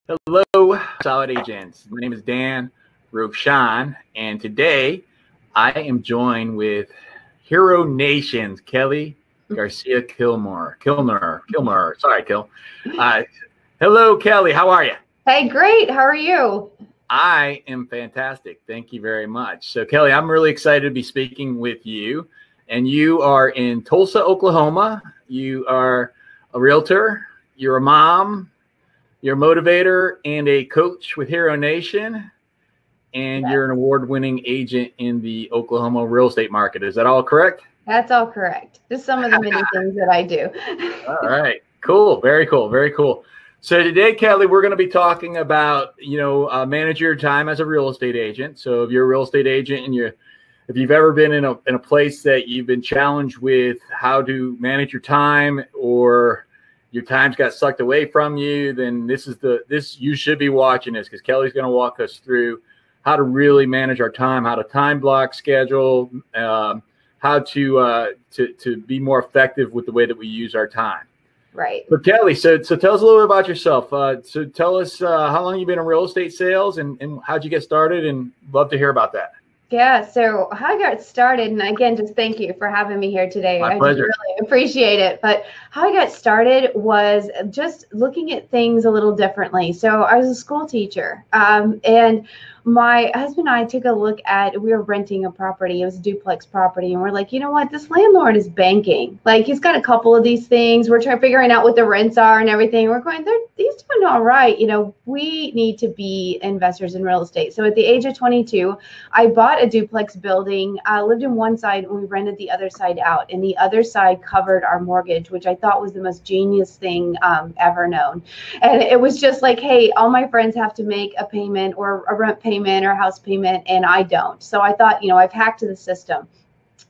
Hello, solid agents. My name is Dan Rochon, and today I am joined with Hero Nation's Kelly Garcia Kilmer. Sorry, Kil. Hello, Kelly. How are you? Hey, great. How are you? I am fantastic. Thank you very much. So, Kelly, I'm really excited to be speaking with you. And you are in Tulsa, Oklahoma. You are a realtor. You're a mom. You're a motivator and a coach with Hero Nation, and Yes. You're an award-winning agent in the Oklahoma real estate market. Is that all correct? That's all correct. Just some of the many things that I do. All right. Cool. Very cool. Very cool. So today, Kelly, we're going to be talking about, manage your time as a real estate agent. So if you're a real estate agent and if you've ever been in a place that you've been challenged with how to manage your time, or your time's got sucked away from you, then you should be watching this, because Kelly's going to walk us through how to really manage our time, how to time block, schedule, how to be more effective with the way that we use our time. Right. But Kelly, so tell us a little bit about yourself. So tell us how long you've been in real estate sales, and how'd you get started, and love to hear about that. Yeah, so how I got started, and again, just thank you for having me here today. My pleasure. I really appreciate it. But how I got started was just looking at things a little differently. So I was a school teacher, and my husband and I took a look at, we were renting a property. It was a duplex property. And we're like, you know what? This landlord is banking. Like, he's got a couple of these things. We're figuring out what the rents are and everything. We're going, these doing all right. We need to be investors in real estate. So at the age of 22, I bought a duplex building. I lived in one side and we rented the other side out. And the other side covered our mortgage, which I thought was the most genius thing ever known. And it was just like, hey, all my friends have to make a payment or a rent payment or house payment, and I don't. So I thought, I've hacked the system.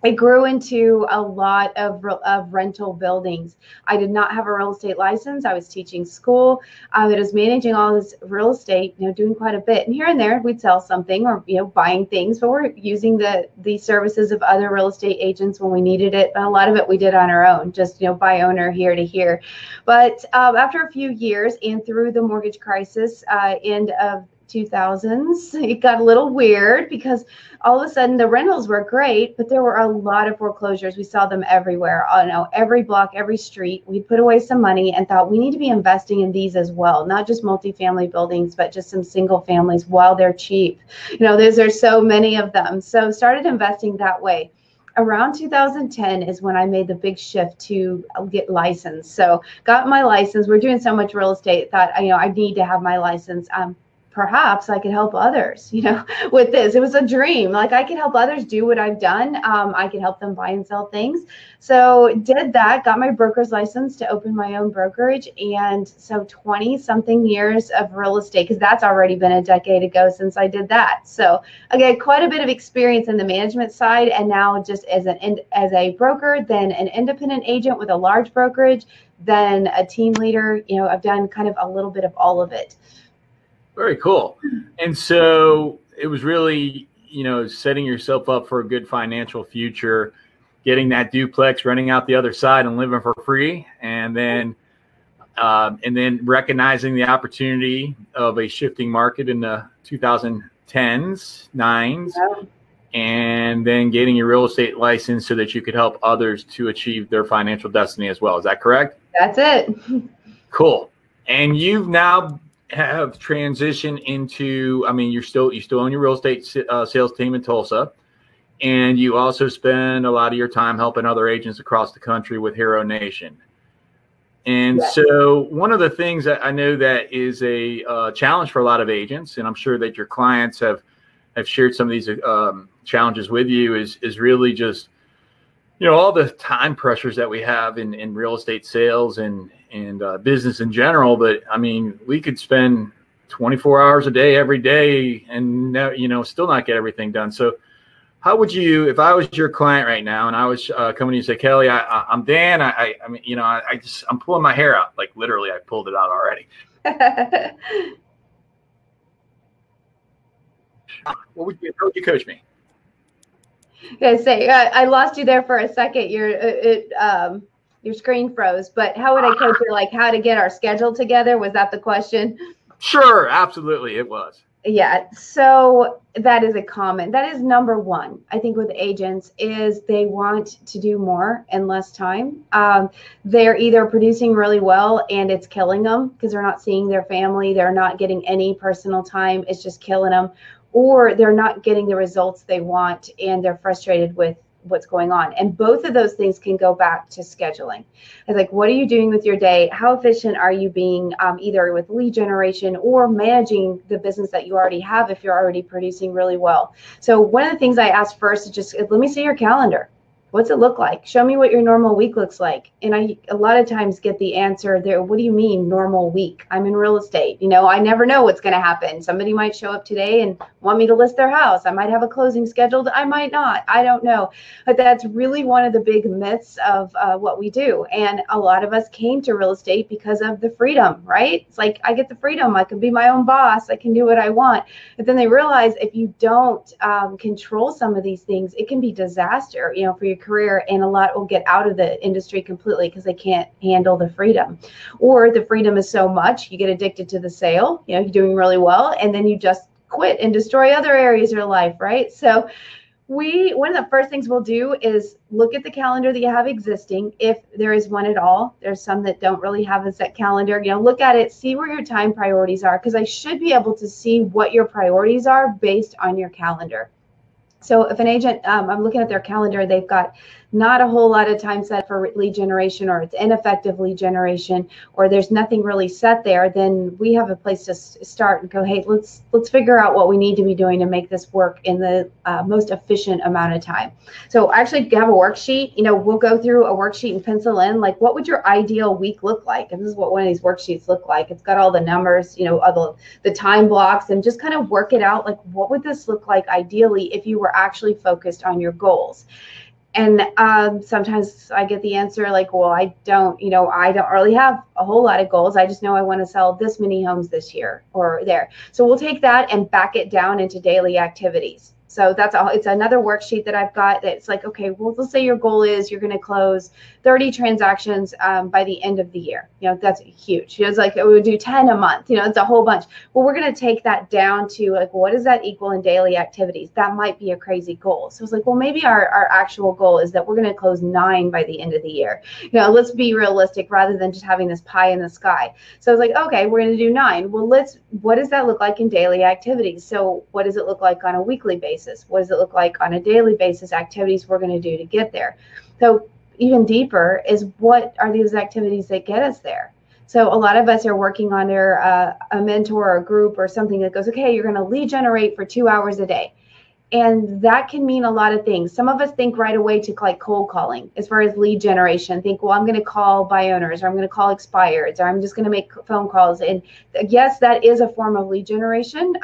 It grew into a lot of rental buildings. I did not have a real estate license. I was teaching school. I was managing all this real estate, doing quite a bit. And here and there, we'd sell something or, buying things, but we're using the services of other real estate agents when we needed it. But a lot of it we did on our own, just, by owner here to here. But after a few years and through the mortgage crisis, end of 2000s, it got a little weird, because all of a sudden the rentals were great, but there were a lot of foreclosures. We saw them everywhere, every block, every street. We put away some money and thought, we need to be investing in these as well, not just multifamily buildings, but just some single families while they're cheap. There's so many of them. So started investing that way. Around 2010 is when I made the big shift to get licensed. So got my license. We're doing so much real estate, thought, I need to have my license. Perhaps I could help others, with this. It was a dream. Like, I could help others do what I've done. I could help them buy and sell things. So did that, got my broker's license to open my own brokerage. And so 20 something years of real estate, because that's already been a decade ago since I did that. So again, quite a bit of experience in the management side. And now just as a broker, then an independent agent with a large brokerage, then a team leader. I've done kind of a little bit of all of it. Very cool. And so it was really, setting yourself up for a good financial future, getting that duplex, renting out the other side and living for free. And then recognizing the opportunity of a shifting market in the 2010s, 9s, and then getting your real estate license so that you could help others to achieve their financial destiny as well. Is that correct? That's it. Cool. And you've now have transitioned into, you still own your real estate sales team in Tulsa, and you also spend a lot of your time helping other agents across the country with Hero Nation. And yes. So one of the things that I know that is a challenge for a lot of agents, and I'm sure that your clients have shared some of these challenges with you, is really just, all the time pressures that we have in real estate sales and business in general. But we could spend 24 hours a day every day and still not get everything done. So how would you, if I was your client right now and I was coming to you and say, Kelly, I'm Dan, I'm pulling my hair out, like literally I pulled it out already. How would you coach me? Okay, say I lost you there for a second. Your screen froze. But how would I coach you? Like, how to get our schedule together? Was that the question? Sure, absolutely, it was. Yeah, so that is number one, I think, with agents is they want to do more in less time. They're either producing really well and it's killing them because they're not seeing their family, they're not getting any personal time, it's just killing them, or they're not getting the results they want and they're frustrated with what's going on. And both of those things can go back to scheduling. It's like, what are you doing with your day? How efficient are you being, either with lead generation or managing the business that you already have if you're already producing really well? So one of the things I ask first is just, let me see your calendar. What's it look like? Show me what your normal week looks like. And I a lot of times get the answer there, what do you mean normal week? I'm in real estate. I never know what's going to happen. Somebody might show up today and want me to list their house. I might have a closing scheduled. I might not. I don't know. But that's really one of the big myths of what we do. And a lot of us came to real estate because of the freedom, right? It's like, I get the freedom. I can be my own boss. I can do what I want. But then they realize if you don't control some of these things, it can be disaster, for your career, and a lot will get out of the industry completely because they can't handle the freedom, or the freedom is so much you get addicted to the sale. You're doing really well and then you just quit and destroy other areas of your life, right? So one of the first things we'll do is look at the calendar that you have existing, if there is one at all. There's some that don't really have a set calendar. Look at it, see where your time priorities are, because I should be able to see what your priorities are based on your calendar. So if an agent, I'm looking at their calendar, they've got not a whole lot of time set for lead generation, or it's ineffective lead generation, or there's nothing really set there, then we have a place to start and go, hey, let's figure out what we need to be doing to make this work in the most efficient amount of time. So I actually have a worksheet. We'll go through a worksheet and pencil in, like, what would your ideal week look like? And this is what one of these worksheets look like. It's got all the numbers, the time blocks, and just kind of work it out. Like, what would this look like ideally if you were actually focused on your goals? And sometimes I get the answer like, well, I don't really have a whole lot of goals. I just know I want to sell this many homes this year or there. So we'll take that and back it down into daily activities. So it's another worksheet that I've got that's like, okay, well, let's say your goal is you're going to close 30 transactions by the end of the year. That's huge. It's like, we would do 10 a month. It's a whole bunch. Well, we're going to take that down to like, what does that equal in daily activities? That might be a crazy goal. So it's like, well, maybe our actual goal is that we're going to close 9 by the end of the year. Let's be realistic rather than just having this pie in the sky. So it's like, okay, we're going to do 9. Well, what does that look like in daily activities? So what does it look like on a weekly basis? What does it look like on a daily basis, activities we're going to do to get there? So even deeper is, what are these activities that get us there? So a lot of us are working under a mentor or a group or something that goes, okay, you're going to lead generate for 2 hours a day. And that can mean a lot of things. Some of us think right away to like cold calling as far as lead generation. Think, well, I'm going to call buy owners, or I'm going to call expireds, or I'm just going to make phone calls. And yes, that is a form of lead generation.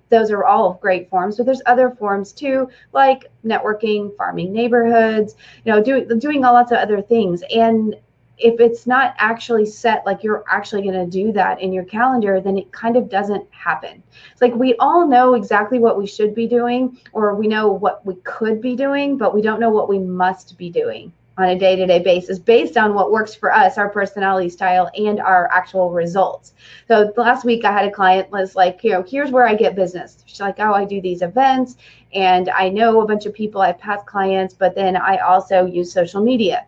Those are all great forms, but there's other forms too, like networking, farming neighborhoods, doing lots of other things. And if it's not actually set, like you're actually going to do that in your calendar, then it kind of doesn't happen. It's like, we all know exactly what we should be doing, or we know what we could be doing, but we don't know what we must be doing on a day-to-day basis based on what works for us, our personality style, and our actual results. So last week I had a client was like, here's where I get business. She's like, oh, I do these events and I know a bunch of people, I have past clients, but then I also use social media.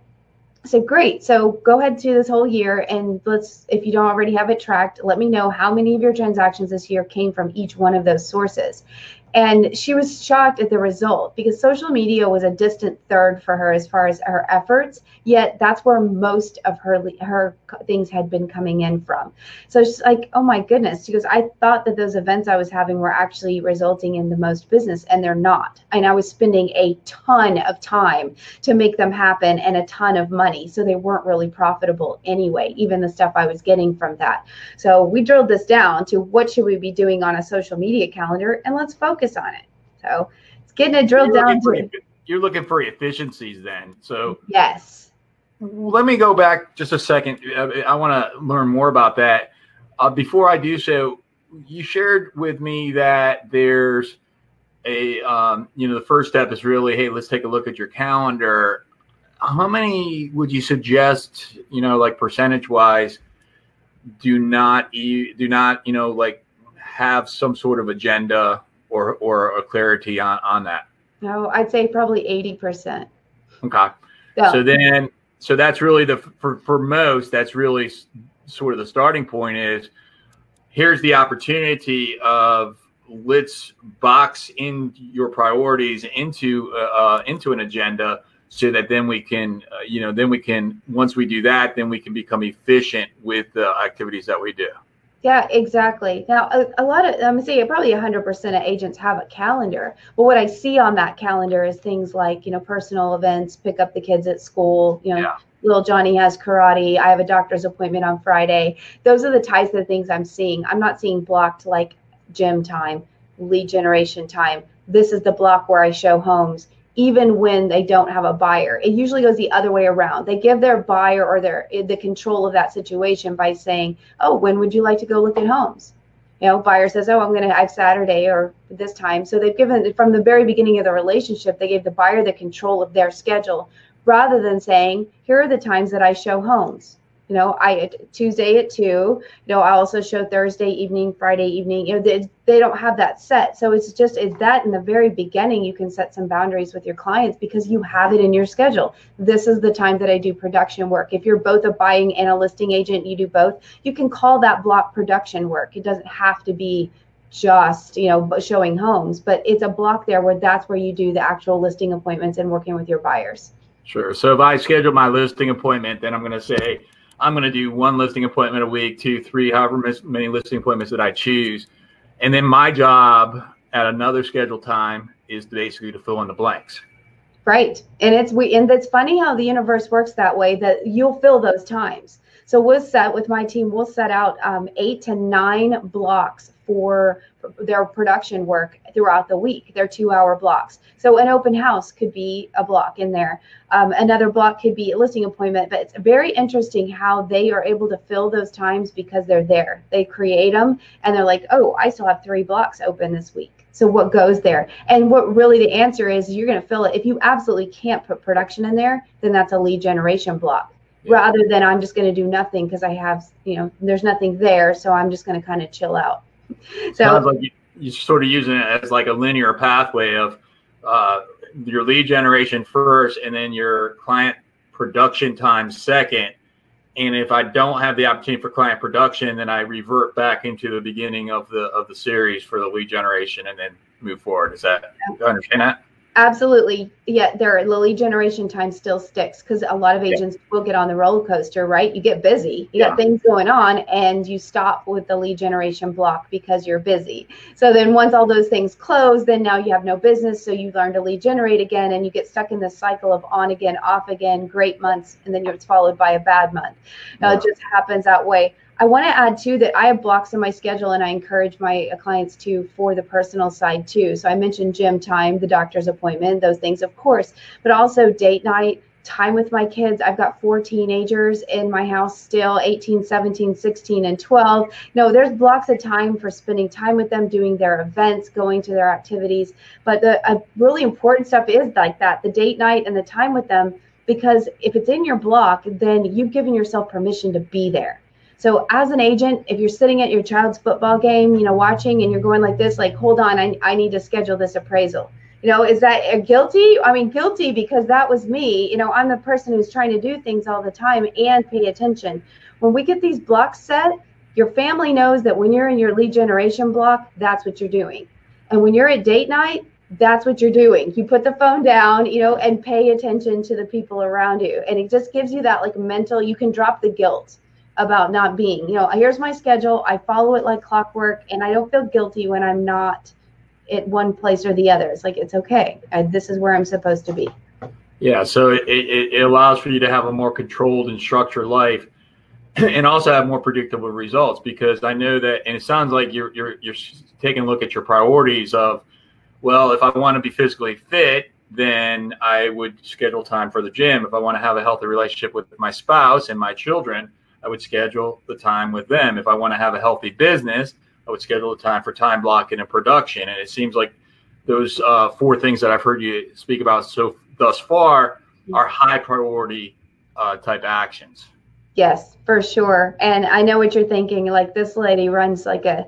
So great. So go ahead to this whole year and if you don't already have it tracked, let me know how many of your transactions this year came from each one of those sources. And she was shocked at the result, because social media was a distant third for her as far as her efforts, yet that's where most of her things had been coming in from. So she's like, oh my goodness. She goes, I thought that those events I was having were actually resulting in the most business, and they're not. And I was spending a ton of time to make them happen and a ton of money. So they weren't really profitable anyway, even the stuff I was getting from that. So we drilled this down to, what should we be doing on a social media calendar, and let's focus on it. So it's getting it drilled down to. You're looking for efficiencies then. So yes. Let me go back just a second. I want to learn more about that. Before I do so, you shared with me that there's a, the first step is really, hey, let's take a look at your calendar. How many would you suggest, like percentage wise, like have some sort of agenda or a clarity on that? No, I'd say probably 80%. Okay. Yeah. So that's really for most, that's really sort of the starting point is, here's the opportunity of, let's box in your priorities into an agenda, so that then we can, once we do that, then we can become efficient with the activities that we do. Yeah, exactly. Now, a lot of, I'm gonna say probably 100% of agents have a calendar. But what I see on that calendar is things like, personal events, pick up the kids at school, Yeah. little Johnny has karate, I have a doctor's appointment on Friday. Those are the types of things I'm seeing. I'm not seeing blocked like gym time, lead generation time. This is the block where I show homes, even when they don't have a buyer. It usually goes the other way around. They give their buyer or the control of that situation by saying, oh, when would you like to go look at homes? Buyer says, oh, I'm going to have Saturday or this time. So they've given, from the very beginning of the relationship, they gave the buyer the control of their schedule, rather than saying, here are the times that I show homes. Tuesday at 2, I also show Thursday evening, Friday evening. They don't have that set. So it's that in the very beginning, you can set some boundaries with your clients because you have it in your schedule. This is the time that I do production work. If you're both a buying and a listing agent, you do both, you can call that block production work. It doesn't have to be just, showing homes, but it's a block there where that's where you do the actual listing appointments and working with your buyers. Sure. So if I schedule my listing appointment, then I'm going to say, I'm going to do 1 listing appointment a week, 2, 3, however many listing appointments that I choose. And then my job at another scheduled time is basically to fill in the blanks. Right. And it's funny how the universe works that way, that you'll fill those times. So we'll set out 8 to 9 blocks for their production work throughout the week. They're 2-hour blocks. So an open house could be a block in there. Another block could be a listing appointment. But it's very interesting how they are able to fill those times because they're there. They create them and they're like, oh, I still have 3 blocks open this week. So what goes there? And what really the answer is, you're going to fill it. If you absolutely can't put production in there, then that's a lead generation block. Yeah. Rather than I'm just going to do nothing because I have, there's nothing there. So I'm just going to kind of chill out. So sounds like you're sort of using it as like a linear pathway of your lead generation first, and then your client production time second. And if I don't have the opportunity for client production, then I revert back into the beginning of the series for the lead generation and then move forward. Do you understand that? Absolutely. Yeah, the lead generation time still sticks because a lot of agents will get on the roller coaster, right? You get busy, you got things going on, and you stop with the lead generation block because you're busy. So then once all those things close, then now you have no business. So you learn to lead generate again, and you get stuck in this cycle of on again, off again, great months, and then it's followed by a bad month. Now it just happens that way. I want to add too that I have blocks in my schedule, and I encourage my clients to for the personal side too. So I mentioned gym time, the doctor's appointment, those things, of course, but also date night, time with my kids. I've got 4 teenagers in my house still, 18, 17, 16, and 12. No, there's blocks of time for spending time with them, doing their events, going to their activities. But the really important stuff is like that, the date night and the time with them, because if it's in your block, then you've given yourself permission to be there. So as an agent, if you're sitting at your child's football game, watching, and you're going like this, like, hold on, I need to schedule this appraisal. Is that guilty? I mean, guilty because that was me. I'm the person who's trying to do things all the time and pay attention. When we get these blocks set, your family knows that when you're in your lead generation block, that's what you're doing. And when you're at date night, that's what you're doing. You put the phone down, and pay attention to the people around you. And it just gives you that like mental, you can drop the guilt about not being, here's my schedule. I follow it like clockwork, and I don't feel guilty when I'm not at one place or the other. It's like, it's okay. This is where I'm supposed to be. Yeah. So it allows for you to have a more controlled and structured life, and also have more predictable results, because I know that, and it sounds like you're taking a look at your priorities of, well, if I want to be physically fit, then I would schedule time for the gym. If I want to have a healthy relationship with my spouse and my children, I would schedule the time with them. If I want to have a healthy business, I would schedule the time for time blocking and production. And it seems like those 4 things that I've heard you speak about thus far are high priority type actions. Yes. For sure. And I know what you're thinking. Like, this lady runs like a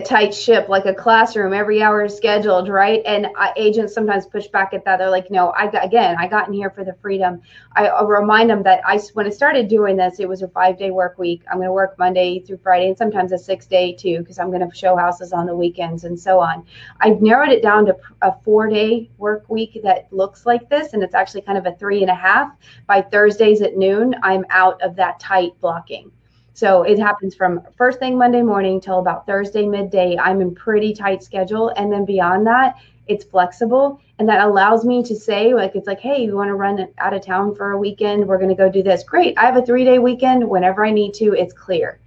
tight ship, like a classroom. Every hour is scheduled, right? And agents sometimes push back at that. They're like, no, I got in here for the freedom. I remind them that when I started doing this, it was a 5-day work week. I'm going to work Monday through Friday, and sometimes a 6-day too, because I'm going to show houses on the weekends and so on. I've narrowed it down to a 4-day work week that looks like this, and it's actually kind of a 3.5. By Thursdays at noon, I'm out of that tight blocking. So it happens from first thing Monday morning till about Thursday midday. I'm in pretty tight schedule. And then beyond that, it's flexible. And that allows me to say, like, it's like, hey, you want to run out of town for a weekend? We're going to go do this. Great. I have a 3-day weekend. Whenever I need to, it's clear.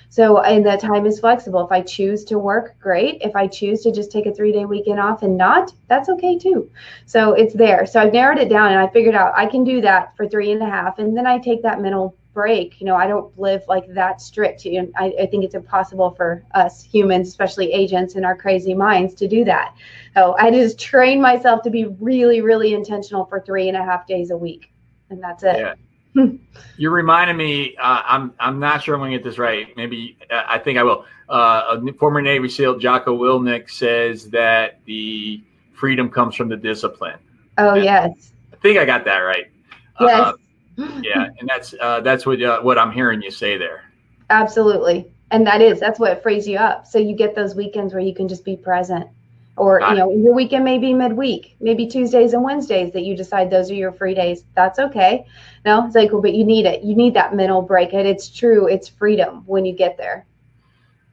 So, and that time is flexible. If I choose to work, great. If I choose to just take a 3-day weekend off and not, that's okay too. So it's there. So I've narrowed it down, and I figured out I can do that for 3.5. And then I take that mental break. I don't live like that strict. I think it's impossible for us humans, especially agents in our crazy minds, to do that. So I just train myself to be really, really intentional for 3.5 days a week. And that's it. Yeah. You're reminding me, I'm not sure I'm going to get this right. Maybe I think I will. A former Navy SEAL, Jocko Willink, says that the freedom comes from the discipline. Oh, and yes. I think I got that right. Yes. Yeah, and that's what I'm hearing you say there. Absolutely, and that's what frees you up. So you get those weekends where you can just be present, or your weekend may be midweek, maybe Tuesdays and Wednesdays that you decide those are your free days. That's okay. No, it's like, but you need it. You need that mental break, and it's true. It's freedom when you get there.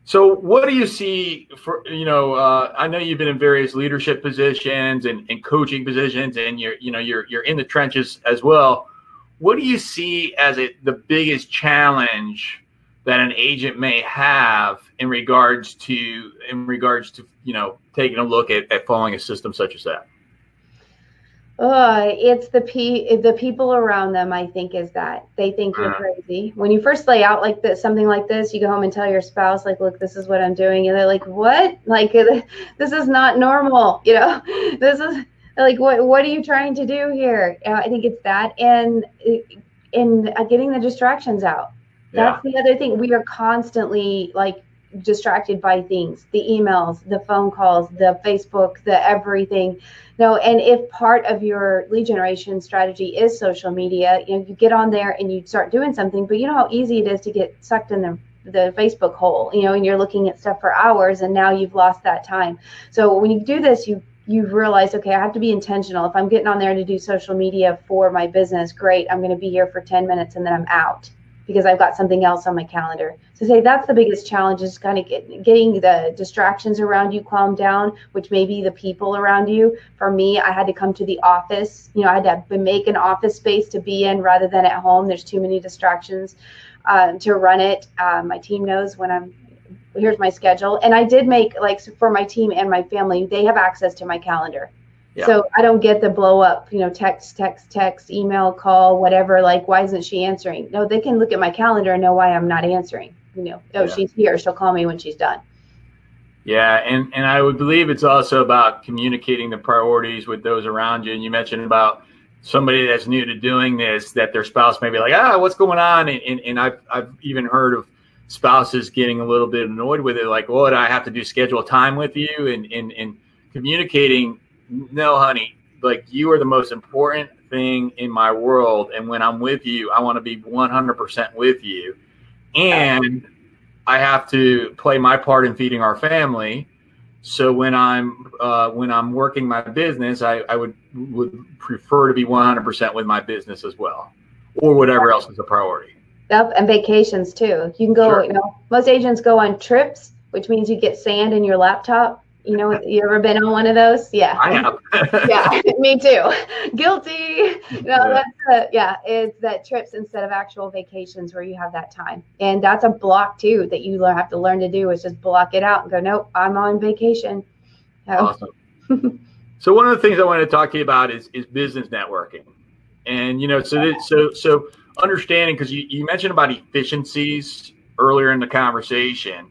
So what do you see for, I know you've been in various leadership positions and coaching positions, and you're in the trenches as well. What do you see as the biggest challenge that an agent may have in regards to taking a look at following a system such as that? It's the people around them, I think, is that they think you're crazy. When you first lay out like this, something like this, you go home and tell your spouse, like, look, this is what I'm doing. And they're like, what? Like, this is not normal. This is like, what are you trying to do here? I think it's that. And getting the distractions out. That's the other thing. We are constantly like distracted by things, the emails, the phone calls, the Facebook, the everything. And if part of your lead generation strategy is social media, you get on there and you start doing something, but you know how easy it is to get sucked in the Facebook hole, and you're looking at stuff for hours, and now you've lost that time. So when you do this, you've realized, okay, I have to be intentional. If I'm getting on there to do social media for my business, great. I'm going to be here for 10 minutes and then I'm out because I've got something else on my calendar. So say that's the biggest challenge, is kind of getting the distractions around you calmed down, which may be the people around you. For me, I had to come to the office. I had to make an office space to be in rather than at home. There's too many distractions to run it. My team knows when here's my schedule. And I did make, like, for my team and my family, they have access to my calendar. Yeah. So I don't get the blow up, text, email, call, whatever, like, why isn't she answering? No, they can look at my calendar and know why I'm not answering. She's here. She'll call me when she's done. Yeah. And I would believe it's also about communicating the priorities with those around you. And you mentioned about somebody that's new to doing this, that their spouse may be like, what's going on? And I've even heard of spouses getting a little bit annoyed with it, like, what, I have to do schedule time with you, and communicating, no, honey, like, you are the most important thing in my world, and when I'm with you, I want to be 100% with you, and I have to play my part in feeding our family. So when I'm working my business, I would prefer to be 100% with my business as well, or whatever else is a priority. Yep, and vacations too. You can go, sure. Most agents go on trips, which means you get sand in your laptop. You ever been on one of those? Yeah. I have. Yeah, me too. Guilty. It's that trips instead of actual vacations where you have that time. And that's a block too that you have to learn to do, is just block it out and go, nope, I'm on vacation. Awesome. So one of the things I wanted to talk to you about is business networking. And, so understanding, because you mentioned about efficiencies earlier in the conversation.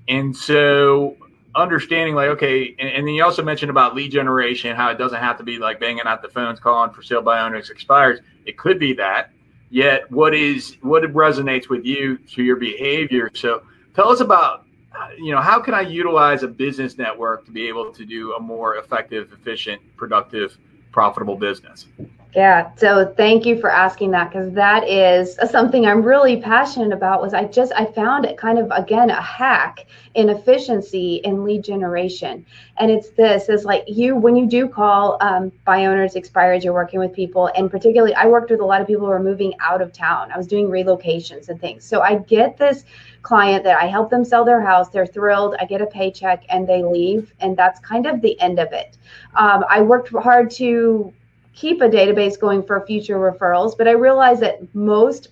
And so understanding, like, okay, and then you also mentioned about lead generation, how it doesn't have to be like banging out the phones calling for sale by owners expires. It could be that, yet what resonates with you through your behavior. So tell us about, how can I utilize a business network to be able to do a more effective, efficient, productive, profitable business? Yeah, so thank you for asking that, because that is something I'm really passionate about. I found it kind of, again, a hack in efficiency in lead generation. And it's like when you do call by owners, expireds, you're working with people, and particularly I worked with a lot of people who are moving out of town. I was doing relocations and things. So I get this client that I help them sell their house. They're thrilled. I get a paycheck and they leave. And that's kind of the end of it. I worked hard to keep a database going for future referrals, but I realized that most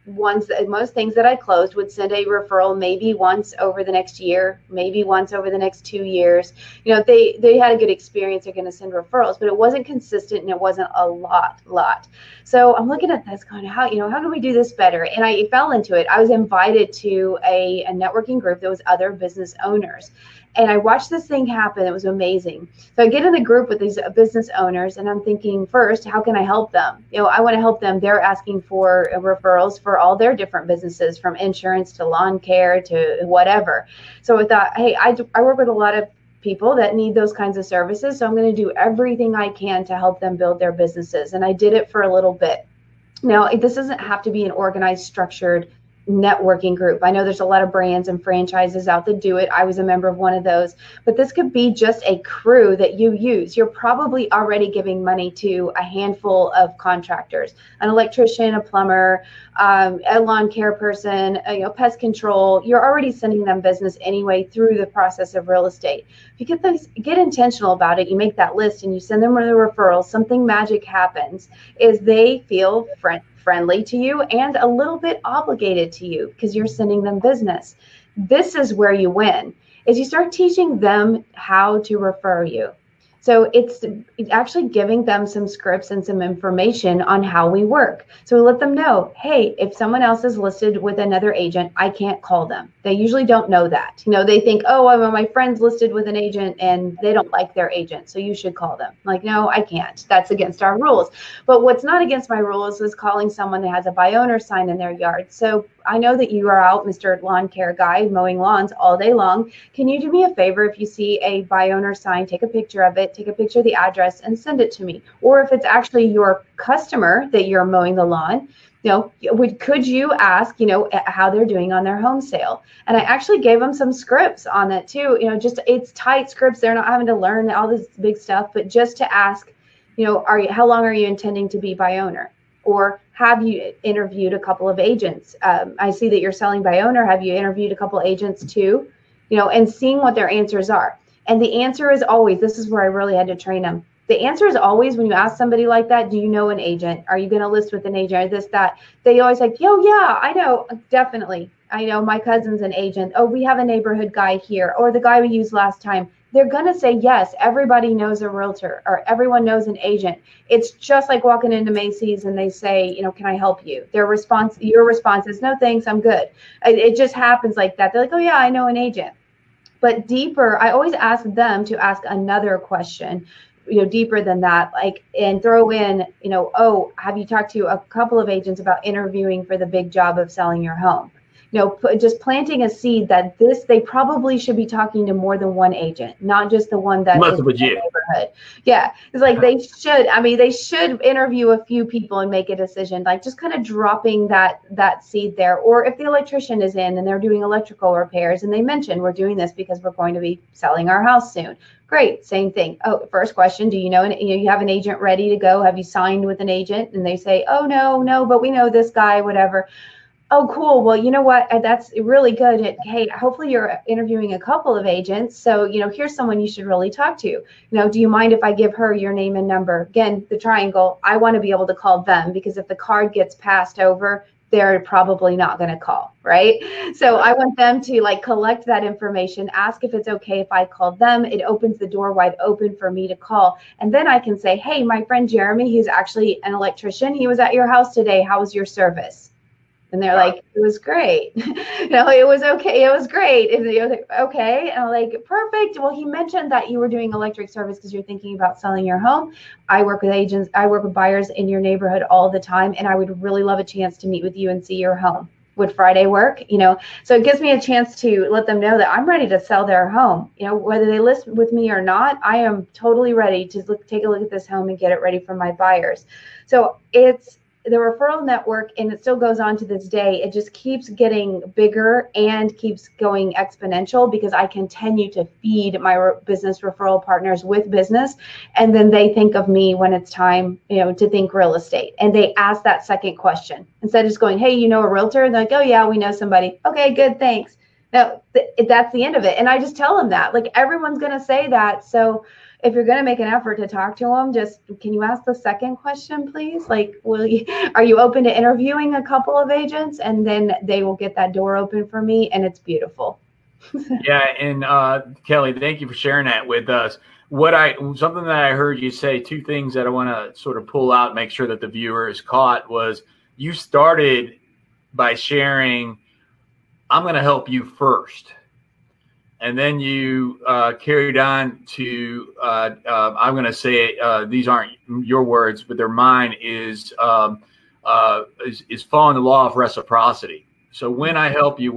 things that I closed would send a referral maybe once over the next year, maybe once over the next 2 years. They had a good experience, they're going to send referrals, but it wasn't consistent and it wasn't a lot. So I'm looking at this going, how can we do this better? And I fell into it. I was invited to a networking group that was other business owners. And I watched this thing happen. It was amazing. So I get in the group with these business owners and I'm thinking, first, how can I help them? I want to help them. They're asking for referrals for all their different businesses, from insurance to lawn care to whatever. So I thought, hey, I work with a lot of people that need those kinds of services. So I'm going to do everything I can to help them build their businesses. And I did it for a little bit. Now, this doesn't have to be an organized, structured networking group. I know there's a lot of brands and franchises out that do it. I was a member of one of those, but this could be just a crew that you use. You're probably already giving money to a handful of contractors, an electrician, a plumber, a lawn care person, pest control. You're already sending them business anyway through the process of real estate. If you get intentional about it, you make that list and you send them with a referral, something magic happens is they feel friendly to you and a little bit obligated to you because you're sending them business. This is where you win, is you start teaching them how to refer you. So it's actually giving them some scripts and some information on how we work. So we let them know, hey, if someone else is listed with another agent, I can't call them. They usually don't know that. They think, oh, well, my friend's listed with an agent and they don't like their agent, so you should call them. Like, no, I can't. That's against our rules. But what's not against my rules is calling someone that has a by owner sign in their yard. So I know that you are out, Mr. Lawn Care Guy, mowing lawns all day long. Can you do me a favor? If you see a by owner sign, take a picture of it, take a picture of the address and send it to me. Or if it's actually your customer that you're mowing the lawn, could you ask, how they're doing on their home sale? And I actually gave them some scripts on that too. It's tight scripts. They're not having to learn all this big stuff, but just to ask, how long are you intending to be by owner? Or have you interviewed a couple of agents? I see that you're selling by owner. Have you interviewed a couple of agents too? And seeing what their answers are. And the answer is always, this is where I really had to train them. The answer is always, when you ask somebody like that, do you know an agent? Are you going to list with an agent or this, that? They always like, oh, yeah, I know. Definitely. I know my cousin's an agent. Oh, we have a neighborhood guy here, or the guy we used last time. They're going to say yes. Everybody knows a realtor, or everyone knows an agent. It's just like walking into Macy's and they say, can I help you? Your response is, no, thanks, I'm good. It just happens like that. They're like, oh, yeah, I know an agent. But deeper, I always ask them to ask another question, deeper than that, and throw in, oh, have you talked to a couple of agents about interviewing for the big job of selling your home? Just planting a seed that they probably should be talking to more than one agent, not just the one that is in the neighborhood. Yeah, it's like they should interview a few people and make a decision, like just kind of dropping that seed there. Or if the electrician is in and they're doing electrical repairs and they mention, we're doing this because we're going to be selling our house soon. Great, same thing. Oh, first question, do you know you have an agent ready to go? Have you signed with an agent? And they say, oh, no, but we know this guy, whatever. Oh, cool. Well, you know what? That's really good. Hey, hopefully you're interviewing a couple of agents. So, here's someone you should really talk to. Do you mind if I give her your name and number? Again, the triangle, I want to be able to call them, because if the card gets passed over, they're probably not going to call, right? So I want them to collect that information, ask if it's okay if I call them. It opens the door wide open for me to call. And then I can say, hey, my friend Jeremy, he's actually an electrician. He was at your house today. How was your service? And they're like, it was great. It was okay. It was great. And they was like, okay. And I'm like, perfect. Well, he mentioned that you were doing electric service because you're thinking about selling your home. I work with agents. I work with buyers in your neighborhood all the time. And I would really love a chance to meet with you and see your home. Would Friday work? So it gives me a chance to let them know that I'm ready to sell their home. Whether they list with me or not, I am totally ready to take a look at this home and get it ready for my buyers. So it's the referral network, and it still goes on to this day. It just keeps getting bigger and keeps going exponential because I continue to feed my business referral partners with business. And then they think of me when it's time, to think real estate. And they ask that second question instead of just going, hey, a realtor? And they're like, oh yeah, we know somebody. Okay, good, thanks. No, that's the end of it. And I just tell them that, like, everyone's going to say that. So if you're going to make an effort to talk to them, just, can you ask the second question, please? Like, are you open to interviewing a couple of agents? And then they will get that door open for me, and it's beautiful. Yeah. And Kelly, thank you for sharing that with us. Something that I heard you say, two things that I want to sort of pull out, make sure that the viewer is caught, was you started by sharing, I'm going to help you first. And then you carried on to, I'm going to say, these aren't your words, but they're mine, is following the law of reciprocity. So when I help you,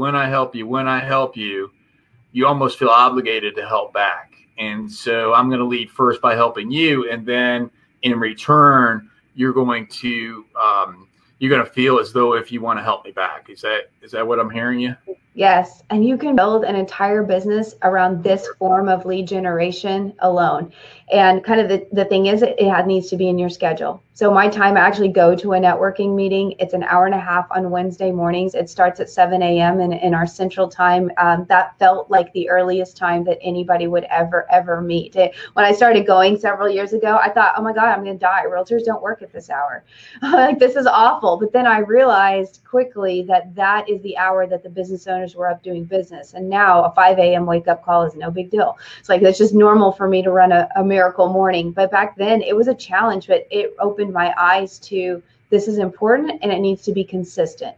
you almost feel obligated to help back. And so I'm going to lead first by helping you. And then in return, you're going to feel as though if you want to help me back. Is that what I'm hearing you? Yes. And you can build an entire business around this form of lead generation alone. And kind of the thing is, it needs to be in your schedule. So my time, I actually go to a networking meeting. It's an hour and a half on Wednesday mornings. It starts at 7 a.m. in our central time. That felt like the earliest time that anybody would ever meet. When I started going several years ago, I thought, oh my God, I'm going to die. Realtors don't work at this hour. Like, this is awful. But then I realized quickly that is the hour that the business owners were up doing business. And now a 5 a.m. wake up call is no big deal. It's like, it's just normal for me to run a miracle morning. But back then it was a challenge, but it opened my eyes to, this is important and it needs to be consistent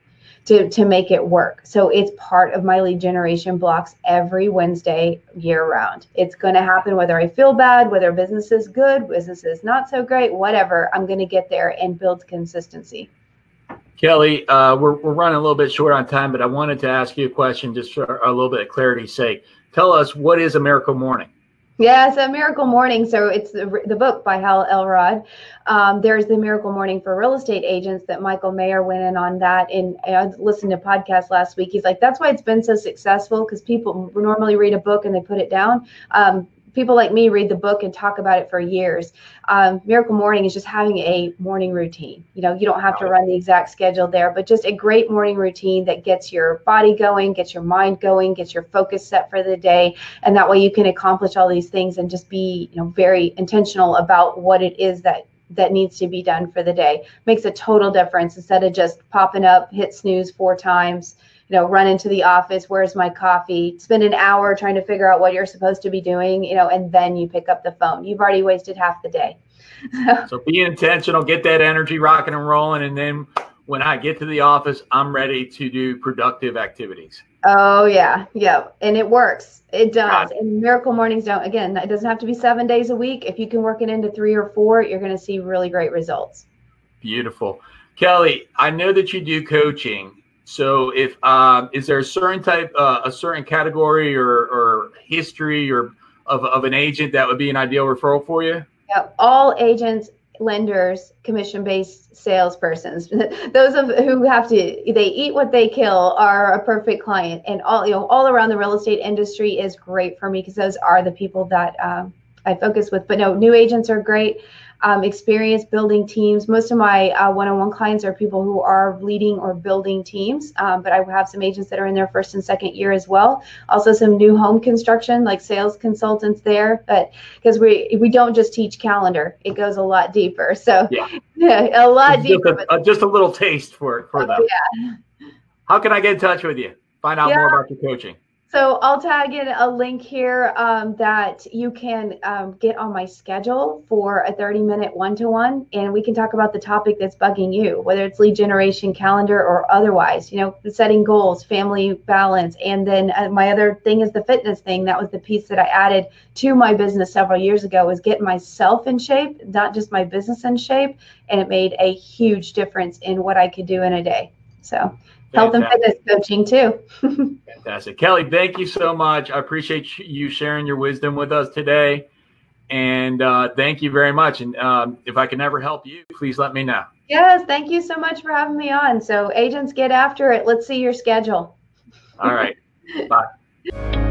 to make it work. So it's part of my lead generation blocks every Wednesday year round. It's going to happen whether I feel bad, whether business is good, business is not so great, whatever. I'm going to get there and build consistency. Kelly, we're running a little bit short on time, but I wanted to ask you a question just for a little bit of clarity's sake. Tell us, what is a miracle morning? Yeah, it's a miracle morning. So it's the book by Hal Elrod. There's the miracle morning for real estate agents that Michael Mayer went in on that. And I listened to a podcast last week. He's like, that's why it's been so successful, because people normally read a book and they put it down. People like me read the book and talk about it for years. Miracle Morning is just having a morning routine. You don't have to run the exact schedule there, but just a great morning routine that gets your body going, gets your mind going, gets your focus set for the day. And that way you can accomplish all these things and just be, very intentional about what it is that needs to be done for the day. Makes a total difference instead of just popping up, hit snooze 4 times, run into the office, where's my coffee, spend an hour trying to figure out what you're supposed to be doing, and then you pick up the phone. You've already wasted half the day. So be intentional, get that energy rocking and rolling. And then when I get to the office, I'm ready to do productive activities. Oh, yeah. Yeah. And it works. It does. And miracle mornings don't. Again, it doesn't have to be 7 days a week. If you can work it into 3 or 4, you're going to see really great results. Beautiful. Kelly, I know that you do coaching. So if is there a certain type, a certain category or history or of an agent that would be an ideal referral for you? Yeah, all agents, lenders, commission-based salespersons, those who have to, they eat what they kill, are a perfect client. And all around the real estate industry is great for me, because those are the people that I focus with. But no, new agents are great. Experience building teams. Most of my one-on-one clients are people who are leading or building teams, but I have some agents that are in their 1st and 2nd year as well. Also some new home construction, like sales consultants there, but because we don't just teach calendar, it goes a lot deeper. So yeah, a lot deeper. Just a little taste for them. Yeah. How can I get in touch with you? Find out more about your coaching. So I'll tag in a link here that you can get on my schedule for a 30-minute one-to-one, and we can talk about the topic that's bugging you, whether it's lead generation, calendar, or otherwise, you know, setting goals, family balance. And then my other thing is the fitness thing. That was the piece that I added to my business several years ago, was getting myself in shape, not just my business in shape. And it made a huge difference in what I could do in a day. So health and fitness coaching too. Fantastic. Kelly, thank you so much. I appreciate you sharing your wisdom with us today. And thank you very much. And if I can ever help you, please let me know. Yes, thank you so much for having me on. So agents, get after it. Let's see your schedule. All right. Bye.